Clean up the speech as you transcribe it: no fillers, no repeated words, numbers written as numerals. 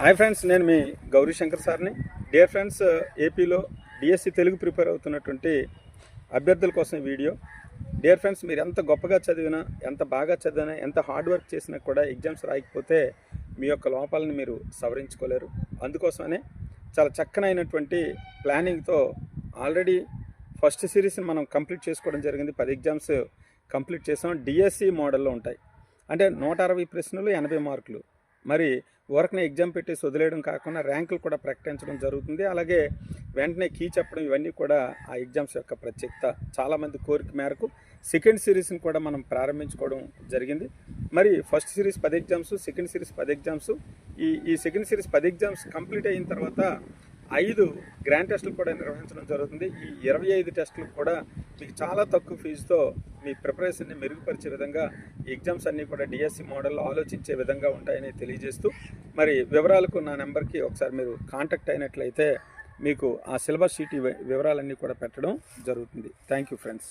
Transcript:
Hi friends, నేను మీ గౌరీ శంకర్ సార్ని. Dear friends, ఏపీలో డిఎస్సి తెలుగు ప్రిపేర్ అవుతున్నటువంటి అభ్యర్థుల కోసం వీడియో. డియర్ ఫ్రెండ్స్, మీరు ఎంత గొప్పగా చదివినా, ఎంత బాగా చదివినా, ఎంత హార్డ్ వర్క్ చేసినా కూడా ఎగ్జామ్స్ రాయకపోతే మీ యొక్క లోపాలను మీరు సవరించుకోలేరు. అందుకోసమనే చాలా చక్కనైనటువంటి ప్లానింగ్తో ఆల్రెడీ ఫస్ట్ సిరీస్ని మనం కంప్లీట్ చేసుకోవడం జరిగింది. 10 ఎగ్జామ్స్ కంప్లీట్ చేసాం. డిఎస్సి మోడల్లో ఉంటాయి. అంటే 160 ప్రశ్నలు, 80 మార్కులు. మరి ఊరకనే ఎగ్జామ్ పెట్టేసి వదిలేయడం కాకుండా ర్యాంకులు కూడా ప్రకటించడం జరుగుతుంది. అలాగే వెంటనే కీ చెప్పడం, ఇవన్నీ కూడా ఆ ఎగ్జామ్స్ యొక్క ప్రత్యేకత. చాలామంది కోరిక మేరకు సెకండ్ సిరీస్ని కూడా మనం ప్రారంభించుకోవడం జరిగింది. మరి first series 10 exams, second series 10 exams. ఈ సెకండ్ సిరీస్ 10 ఎగ్జామ్స్ కంప్లీట్ అయిన తర్వాత 5 గ్రాండ్ టెస్టులు కూడా నిర్వహించడం జరుగుతుంది. ఈ 25 టెస్టులు కూడా మీకు చాలా తక్కువ ఫీజుతో మీ ప్రిపరేషన్ని మెరుగుపరిచే విధంగా ఈ ఎగ్జామ్స్ అన్నీ కూడా డిఎస్సి మోడల్లో ఆలోచించే విధంగా ఉంటాయని తెలియజేస్తూ, మరి వివరాలకు నా నెంబర్కి ఒకసారి మీరు కాంటాక్ట్ అయినట్లయితే మీకు ఆ సిలబస్ షీట్ వివరాలన్నీ కూడా పెట్టడం జరుగుతుంది. Thank you friends.